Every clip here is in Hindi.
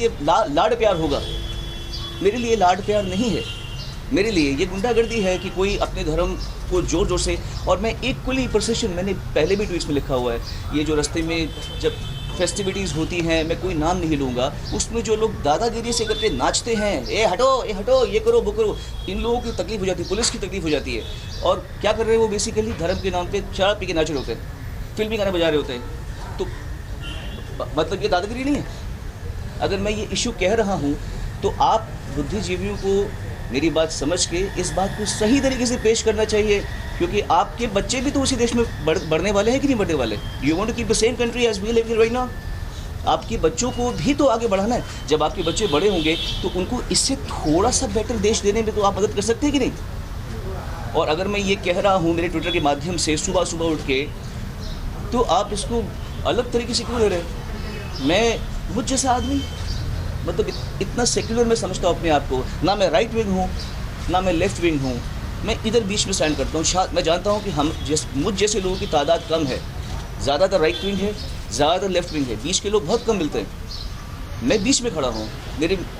लिए लाड प्यार होगा। मेरे लिए लाड प्यार नहीं है, मेरे लिए ये गुंडागर्दी है कि कोई अपने धर्म को जोर जोर से, और मैं इक्वली प्रोसेशन, मैंने पहले भी ट्वीट्स में लिखा हुआ है, ये जो रास्ते में जब फेस्टिविटीज़ होती हैं, मैं कोई नाम नहीं लूँगा, उसमें जो लोग दादागिरी से करके नाचते हैं, ए हटो, ये करो वो करो, इन लोगों की तकलीफ हो जाती है, पुलिस की तकलीफ हो जाती है। और क्या कर रहे हैं वो बेसिकली धर्म के नाम पे शराब पी के नाच रहे होते हैं, फिल्मी गाने बजा रहे होते हैं। तो मतलब ये दादागिरी नहीं है? अगर मैं ये इशू कह रहा हूँ तो आप बुद्धिजीवियों को मेरी बात समझ के इस बात को सही तरीके से पेश करना चाहिए, क्योंकि आपके बच्चे भी तो उसी देश में बढ़ने वाले हैं कि नहीं बढ़ने वाले। You want to keep the same country as we live in right now. आपके बच्चों को भी तो आगे बढ़ाना है। जब आपके बच्चे बड़े होंगे तो उनको इससे थोड़ा सा बेटर देश देने में तो आप मदद कर सकते हैं कि नहीं। और अगर मैं ये कह रहा हूँ मेरे ट्विटर के माध्यम से सुबह सुबह उठ के, तो आप इसको अलग तरीके से क्यों ले रहे हैं? मैं मुझ जैसा आदमी, मतलब इतना सेक्युलर मैं समझता हूँ अपने आप को, ना मैं राइट विंग हूँ ना मैं लेफ्ट विंग हूँ, मैं इधर बीच में स्टैंड करता हूँ। मैं जानता हूँ कि मुझ जैसे लोगों की तादाद कम है, ज़्यादातर राइट विंग है, ज़्यादातर लेफ्ट विंग है, बीच के लोग बहुत कम मिलते हैं। मैं बीच में खड़ा हूँ,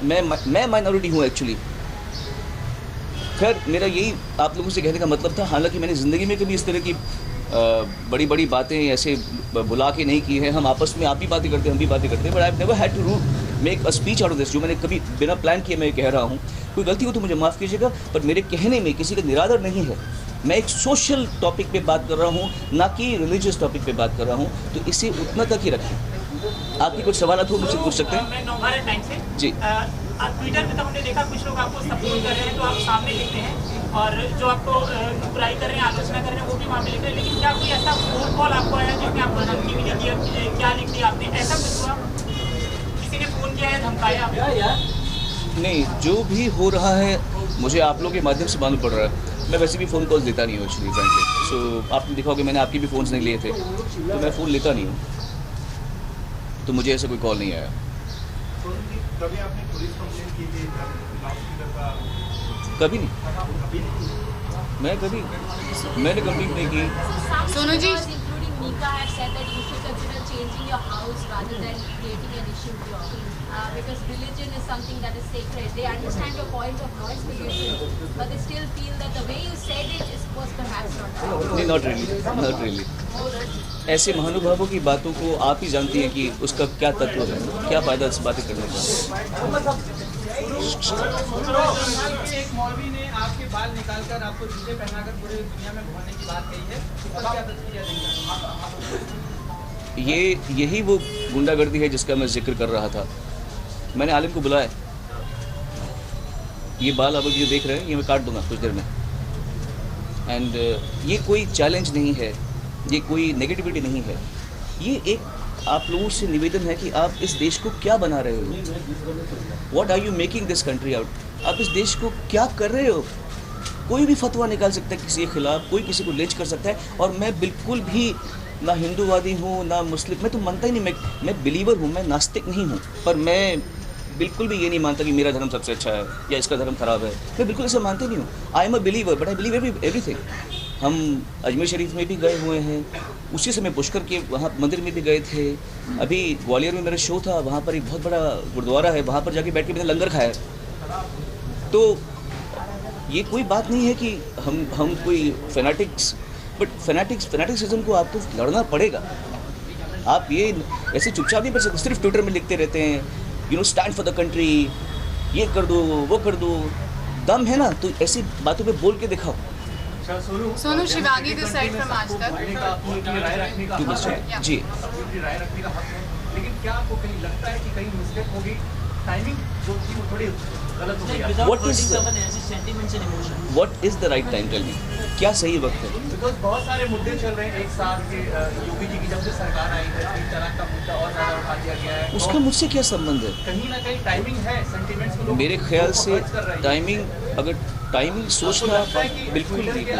मैं माइनॉरिटी हूँ एक्चुअली। खैर, मेरा यही आप लोगों से कहने का मतलब था। हालांकि मैंने ज़िंदगी में कभी इस तरह की बड़ी बड़ी बातें ऐसे बुला के नहीं की है। हम आपस में आप भी बातें करते हैं, हम भी बातें करते हैं, but I have never had to make a speech out of this. जो मैंने कभी बिना प्लान किए मैं कह रहा हूँ, कोई गलती हो तो मुझे माफ़ कीजिएगा, पर मेरे कहने में किसी का निरादर नहीं है। मैं एक सोशल टॉपिक पे बात कर रहा हूँ, ना कि रिलीजियस टॉपिक पे बात कर रहा हूँ, तो इसे उतना तक ही रखें। आपकी कुछ सवाल हो मुझसे पूछ सकते हैं? मैं नवभारत टाइम्स से जी। ट्विटर पे तो हमने देखा कुछ लोग आपको सपोर्ट कर रहे हैं तो आप सामने लिखते हैं, और जो आपको बुराई कर रहे हैं, आलोचना कर रहे हैं, वो भी वहाँ पे लिख रहे हैं। लेकिन क्या कोई ऐसा फोन कॉल आपको आया जिसमें आपको धमकी मिली कि क्या लिख दिया आपने, ऐसा कुछ हुआ? किसी ने फ़ोन किया है, धमकाया आपको? नहीं, जो भी हो रहा है मुझे आप लोगों के माध्यम से मालूम पड़ रहा है। मैं वैसे भी फ़ोन कॉल देता नहीं हूँ एक्चुअली, फ्रेंकली। सो आपने देखा होगा मैंने आपके भी फ़ोन्स नहीं लिए थे, तो मैं फ़ोन लेता नहीं हूँ, तो मुझे ऐसा कोई कॉल नहीं आया। कभी आपने पुलिस कंप्लेंट की थी? कभी नहीं, मैंने कंप्लेंट नहीं की। Sonu ji, including Nika have said that you should consider changing your house rather than creating an issue here, because religion is something that is sacred. They understand your point of noise pollution, but they still feel that the way you said it was perhaps not right. नहीं, नॉट रियली। ऐसे महानुभावों की बातों को आप ही जानती हैं कि उसका क्या तत्व है, क्या फ़ायदा इस बातें करने का। एक मौलवी ने आपके बाल निकालकर आपको जूते पहनाकर पूरी दुनिया में घुमाने की बात कही है, उस पर क्या प्रतिक्रिया देंगे? यही वो गुंडागर्दी है जिसका मैं जिक्र कर रहा था। मैंने आलिम को बुलाया, ये बाल आप जो देख रहे हैं ये मैं काट दूंगा कुछ देर में। एंड ये कोई चैलेंज नहीं है, ये कोई नेगेटिविटी नहीं है, ये एक आप लोगों से निवेदन है कि आप इस देश को क्या बना रहे हो। What are you making this country out? आप इस देश को क्या कर रहे हो? कोई भी फतवा निकाल सकता है किसी के खिलाफ, कोई किसी को लिंच कर सकता है। और मैं बिल्कुल भी ना हिंदूवादी हूँ ना मुस्लिम, मैं तो मानता ही नहीं, मैं बिलीवर हूँ, मैं नास्तिक नहीं हूँ। पर मैं बिल्कुल भी ये नहीं मानता कि मेरा धर्म सबसे अच्छा है या इसका धर्म खराब है। मैं बिल्कुल ऐसा मानते नहीं हूँ। I am a believer but I believe everything. हम अजमेर शरीफ में भी गए हुए हैं, उसी समय पुष्कर के वहाँ मंदिर में भी गए थे। अभी ग्वालियर में मेरा शो था, वहाँ पर एक बहुत बड़ा गुरुद्वारा है, वहाँ पर जाके बैठ के मैंने लंगर खाया। तो ये कोई बात नहीं है कि हम कोई फैनाटिक्स, बट फैनाटिक्सिज्म को आपको लड़ना पड़ेगा। आप ये ऐसे चुपचाप नहीं कर सकते, सिर्फ ट्विटर में लिखते रहते हैं you know stand for the country, ये कर दो वो कर दो। दम है ना तो ऐसी बातों पे बोल के दिखाओ। Sonu Shivangi this side from Aaj तक। राय रखने का हक है जी, अपनी राय रखने का हक है, लेकिन क्या आपको कहीं लगता है कि कहीं मिस्टेक होगी? टाइमिंग जो थी वो थोड़ी गलत हो गई। What is the right time? Tell me, क्या सही वक्त है? बिकॉज बहुत सारे मुद्दे चल रहे हैं एक साल के, योगी जी की जब से सरकार आई है 3 तलाक का मुद्दा और ज़्यादा उठा दिया गया है। उसका मुझसे क्या संबंध है? कहीं ना कहीं टाइमिंग है, सेंटिमेंट्स को लोग मेरे ख्याल से कर रहे हैं। टाइमिंग, अगर टाइमिंग सोचना बिल्कुल ट्विटर नहीं के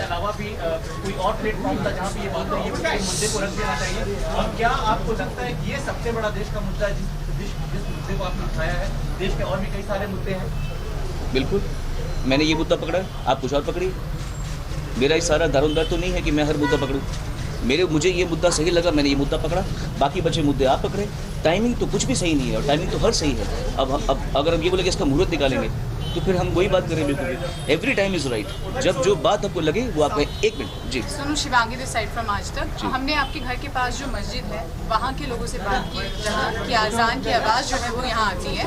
अलावा भी कोई और प्लेटफॉर्म था जहाँ पे ये बात है, ये मुद्दे को रख देना चाहिए। और क्या आपको लगता है कि ये सबसे बड़ा देश का मुद्दा है जिस मुद्दे को आपने उठाया है? देश के और भी कई सारे मुद्दे हैं। बिल्कुल, मैंने ये मुद्दा पकड़ा, आप कुछ और पकड़ी। मेरा ये सारा दारोमदार तो नहीं है कि मैं हर मुद्दा पकड़ूं। मुझे ये मुद्दा सही लगा, मैंने ये मुद्दा पकड़ा, बाकी बचे मुद्दे आप पकड़े। टाइमिंग तो कुछ भी सही नहीं है और टाइमिंग तो हर सही है। अब अगर हम ये बोले कि इसका मुहूर्त निकालेंगे तो फिर हम वही बात करें। बिल्कुल एवरी टाइम इज़ राइट। जब जो बात आपको लगे वो आप कहें। एक मिनट जी। Sonu Shivangi this side from Aaj Tak. हमने आपके घर के पास जो मस्जिद है वहाँ के लोगों से बात की, जहाँ की अजान की आवाज़ जो है वो यहाँ आती है।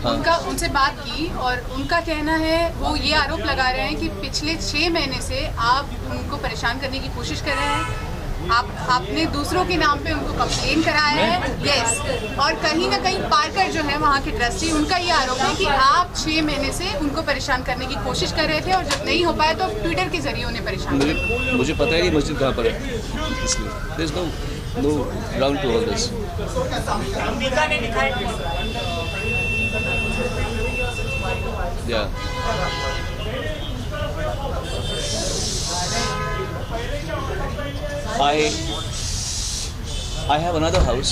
हाँ। उनसे बात की और उनका कहना है, वो ये आरोप लगा रहे हैं कि पिछले 6 महीने से आप उनको परेशान करने की कोशिश कर रहे हैं। आपने दूसरों के नाम पे उनको कंप्लेन कराया है। यस। और कहीं ना कहीं पार्कर जो है वहाँ के ट्रस्टी, उनका ये आरोप है कि आप 6 महीने से उनको परेशान करने की कोशिश कर रहे थे और जब नहीं हो पाया तो ट्विटर के जरिए उन्हें परेशान किया। मुझे पता ही नहीं मस्जिद कहाँ पर है, इसलिए there is no ground to all this. Ambika ने लिखा है Yeah. I have another house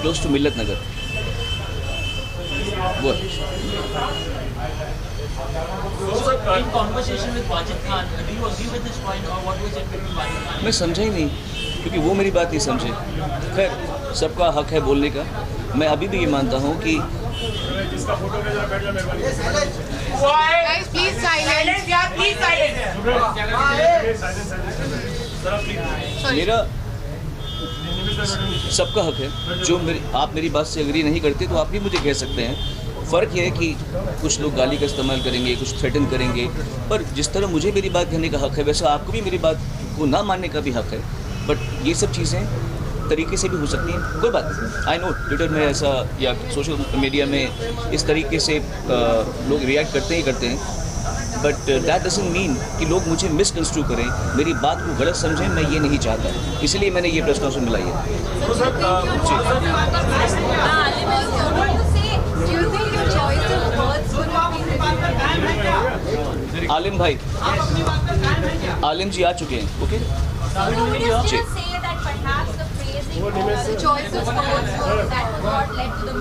close to Millat Nagar. What? In conversation with Wajid Khan, do you agree with this point or what was it between Wajid Khan? मैं समझा ही नहीं, क्योंकि वो मेरी बात नहीं समझे। खैर, सबका हक है बोलने का। मैं अभी भी ये मानता हूँ कि Guys, please silence. Please silence. मेरा सबका हक है। जो आप मेरी बात से एग्री नहीं करते तो आप भी मुझे कह सकते हैं। फ़र्क ये है कि कुछ लोग गाली का इस्तेमाल करेंगे, कुछ थ्रेटन करेंगे, पर जिस तरह मुझे मेरी बात कहने का हक है वैसा आपको भी मेरी बात को ना मानने का भी हक है। बट ये सब चीज़ें तरीके से भी हो सकती हैं, कोई बात। आई नो ट्विटर में ऐसा या सोशल मीडिया में इस तरीके से लोग रिएक्ट करते ही करते हैं, बट दैट डजंट मीन कि लोग मुझे मिसकंस्ट्रू करें, मेरी बात को गलत समझें। मैं ये नहीं चाहता, इसलिए मैंने ये प्रेस कॉन्फ्रेंस बुलाई है। आलिम भाई, आलिम जी आ चुके हैं। ओके जी। The choice of words that got led to the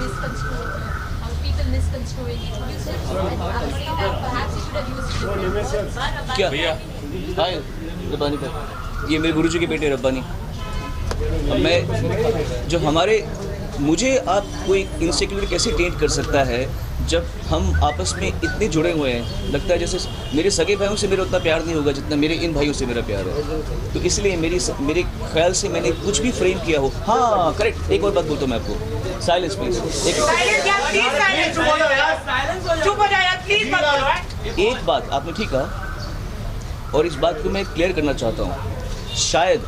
people misconstruing it. Would you say that perhaps you should have used different words? क्या भैया? हाय रब्बानी भाई, ये मेरे गुरुजी के बेटे रब्बानी। अब मैं जो मुझे आप कोई इनसिक्योरिटी कैसे टेंट कर सकता है जब हम आपस में इतने जुड़े हुए हैं। लगता है जैसे मेरे सगे भाइयों से मेरा उतना प्यार नहीं होगा जितना मेरे इन भाइयों से मेरा प्यार है। तो इसलिए मेरे ख्याल से मैंने कुछ भी फ्रेम किया हो। हाँ करेक्ट। एक और बात बोलता हूँ मैं आपको। Silence please. एक बात आपने ठीक कहा और इस बात को मैं क्लियर करना चाहता हूँ। शायद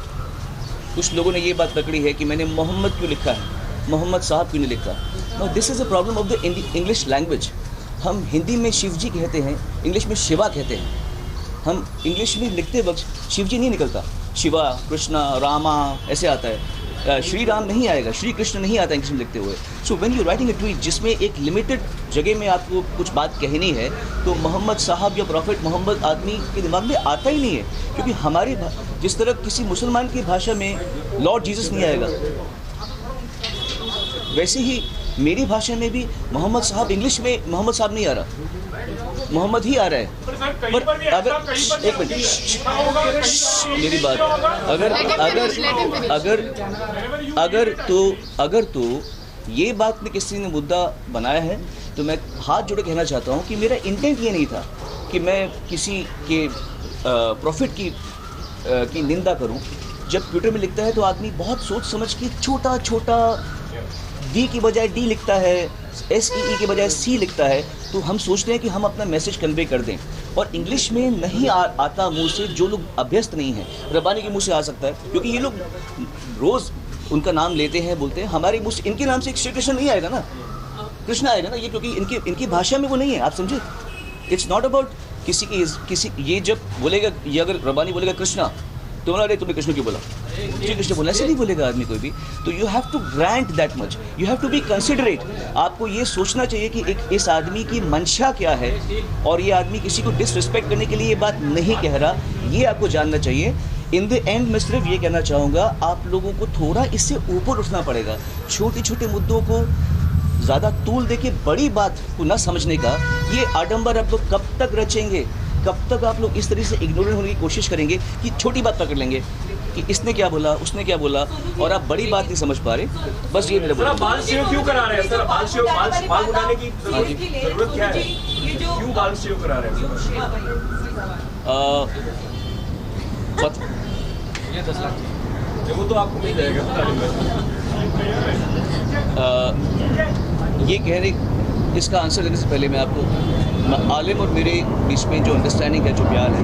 कुछ लोगों ने ये बात पकड़ी है कि मैंने मोहम्मद क्यों लिखा है, मोहम्मद साहब क्यों नहीं लिखा। No, this is a problem of the English language. हम हिंदी में शिव जी कहते हैं, इंग्लिश में शिवा कहते हैं। हम इंग्लिश में लिखते वक्त शिव जी नहीं निकलता, शिवा, कृष्णा, रामा ऐसे आता है। श्री राम नहीं आएगा, श्री कृष्ण नहीं आता इंग्लिश में लिखते हुए। So when you writing a tweet जिसमें एक लिमिटेड जगह में आपको कुछ बात कहनी है, तो मोहम्मद साहब या प्रॉफिट मोहम्मद आदमी के दिमाग में आता ही नहीं है। क्योंकि हमारे जिस तरह किसी मुसलमान की भाषा में लॉर्ड जीसस नहीं आएगा, वैसे ही मेरी भाषा में भी मोहम्मद साहब इंग्लिश में मोहम्मद साहब नहीं आ रहा, मोहम्मद ही आ रहा है। पर अगर एक मिनट मेरी बात, अगर तो ये बात में किसी ने मुद्दा बनाया है तो मैं हाथ जोड़े कहना चाहता हूँ कि मेरा इंटेंट ये नहीं था कि मैं किसी के प्रॉफिट की निंदा करूँ। जब ट्विटर में लिखता है तो आदमी बहुत सोच समझ के छोटा छोटा डी की बजाय डी लिखता है, SEE के बजाय C लिखता है, तो हम सोचते हैं कि हम अपना मैसेज कन्वे कर दें। और इंग्लिश में नहीं आता मुंह से, जो लोग अभ्यस्त नहीं हैं। रब्बानी के मुंह से आ सकता है क्योंकि ये लोग रोज़ उनका नाम लेते हैं, बोलते हैं। हमारे मुंह से इनके नाम से श्री कृष्ण नहीं आएगा ना, कृष्ण आएगा ना, ये क्योंकि इनकी भाषा में वो नहीं है। आप समझे, इट्स नॉट अबाउट किसी ये जब बोलेगा, ये अगर रब्बानी बोलेगा कृष्णा तो अरे तुमने कृष्ण क्यों बोला, जी कृष्ण बोला, ऐसे नहीं बोलेगा आदमी कोई भी। तो you have to grant that much, you have to be considerate. आपको ये सोचना चाहिए कि इस आदमी की मंशा क्या है और ये आदमी किसी को डिसरिस्पेक्ट करने के लिए ये बात नहीं कह रहा, ये आपको जानना चाहिए। इन द एंड मैं सिर्फ ये कहना चाहूँगा, आप लोगों को थोड़ा इससे ऊपर उठना पड़ेगा। छोटे छोटे मुद्दों को ज़्यादा तूल दे के बड़ी बात को न समझने का ये आडंबर आप लोग कब तक रचेंगे। कब तक आप लोग इस तरह से इग्नोरेंट होने की कोशिश करेंगे कि छोटी बात पकड़ लेंगे कि इसने क्या बोला, उसने क्या बोला, और आप बड़ी बात नहीं समझ पा रहे। बस ये मेरा बोलना है। बाल शेव क्यों करा रहे हैं सर? बाल उठाने की जरूरत क्या है? क्यों बाल शेव करा रहे हैं? वो तो आपको मिल जाएगा। ये कह रहे, इसका आंसर देने से पहले मैं आपको आलिम और मेरे बीच में जो अंडरस्टैंडिंग है, जो प्यार है,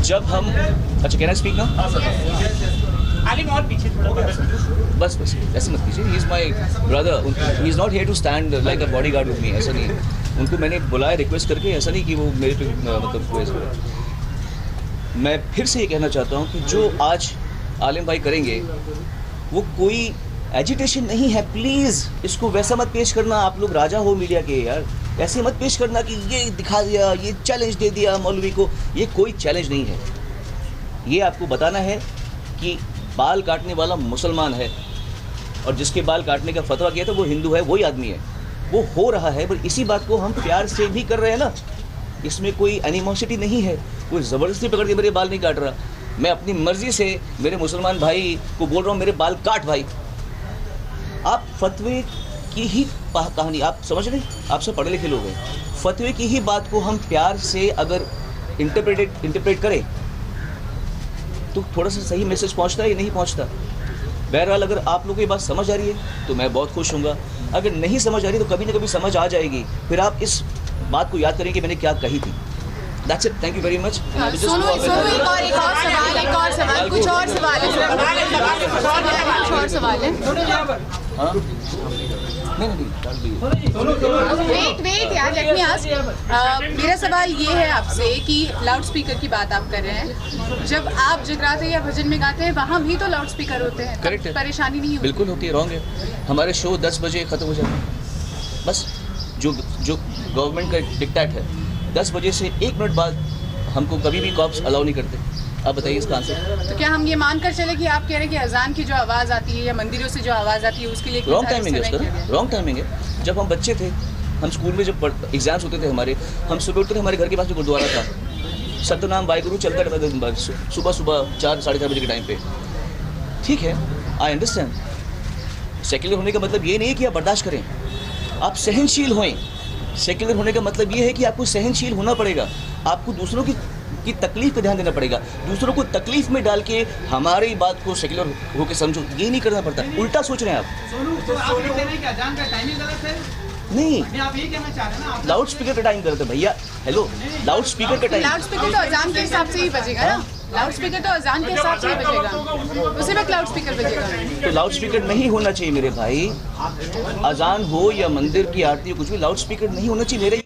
जब हम अच्छा कैन आई स्पीक ना? आलिम और पीछे थोड़ा बस ऐसे मत कीजिए। He is my brother, he is not here to stand like a bodyguard with me, ऐसा नहीं है। उनको मैंने बुलाया रिक्वेस्ट करके, ऐसा नहीं कि वो मेरे पे मतलब कोई। मैं फिर से ये कहना चाहता हूँ कि जो आज आलिम भाई करेंगे वो कोई एजिटेशन नहीं है। प्लीज़ इसको वैसा मत पेश करना। आप लोग राजा हो मीडिया के यार, ऐसे मत पेश करना कि ये दिखा दिया, ये चैलेंज दे दिया मौलवी को। ये कोई चैलेंज नहीं है। ये आपको बताना है कि बाल काटने वाला मुसलमान है और जिसके बाल काटने का फतवा किया था वो हिंदू है, वही आदमी है। वो हो रहा है, पर इसी बात को हम प्यार से भी कर रहे हैं ना। इसमें कोई एनिमोसिटी नहीं है। कोई ज़बरदस्ती पकड़ के मेरे बाल नहीं काट रहा। मैं अपनी मर्ज़ी से मेरे मुसलमान भाई को बोल रहा हूँ मेरे बाल काट भाई। आप फतवे की ही कहानी आप समझ रहे, आप सब पढ़े लिखे लोग हैं। फतवे की ही बात को हम प्यार से अगर इंटरप्रेट करें तो थोड़ा सा सही मैसेज पहुंचता है या नहीं पहुंचता। बहरहाल अगर आप लोगों की बात समझ आ रही है तो मैं बहुत खुश हूँगा। अगर नहीं समझ आ रही तो कभी ना कभी समझ आ जाएगी, फिर आप इस बात को याद करें कि मैंने क्या कही थी। That's it. Thank you very much. Sonu एक और सवाल कुछ और सवाल है। हाँ? नहीं। वेट यार, लेट मी आस्क। मेरा सवाल ये है आपसे कि लाउड स्पीकर की बात आप कर रहे हैं, जब आप जगराते या भजन में गाते हैं वहाँ भी तो लाउड स्पीकर होते हैं। करेक्ट है, परेशानी नहीं होती? बिल्कुल होती है। रॉन्ग है। हमारे शो 10 बजे ख़त्म हो जाते हैं। बस जो गवर्नमेंट का डिक्टेट है, 10 बजे से 1 मिनट बाद हमको कभी भी कॉप्स अलाउ नहीं करते। आप बताइए इसका आंसर। तो क्या हम ये मानकर चले कि आप कह रहे हैं कि अजान की जो आवाज़ आती है या मंदिरों से जो आवाज़ आती है उसके लिए रॉन्ग टाइमिंग है उसका? रॉन्ग टाइमिंग है। जब हम बच्चे थे, हम स्कूल में जब एग्जाम्स होते थे हमारे, हम सुबह उठते थे, हमारे घर के पास में गुरुद्वारा था, सतनाम वाहिगुरु चलता रहता था सुबह 4 साढ़े 4 बजे के टाइम पे। ठीक है, आई अंडरस्टैंड। सेक्युलर होने का मतलब ये नहीं है कि आप बर्दाश्त करें, आप सहनशील होएं। सेक्युलर होने का मतलब ये है कि आपको सहनशील होना पड़ेगा। आपको दूसरों की तकलीफ पे ध्यान देना पड़ेगा। दूसरों को तकलीफ में डाल के हमारी बात को सेक्युलर होकर समझो, ये नहीं करना पड़ता। उल्टा सोच रहे हैं आप। नहीं, आप ये कहना चाह रहे हैं ना, लाउड स्पीकर का टाइम करते भैया। हेलो, लाउड स्पीकर का टाइम। लाउड स्पीकर तो अजान के हिसाब से ही बजेगा ना। लाउड स्पीकर तो अजान के हिसाब से ही बजेगा, उसी वक्त लाउड स्पीकर बजेगा। तो लाउड स्पीकर नहीं होना चाहिए मेरे भाई। अजान हो या मंदिर की आरती हो, कुछ भी लाउड स्पीकर नहीं होना चाहिए मेरे।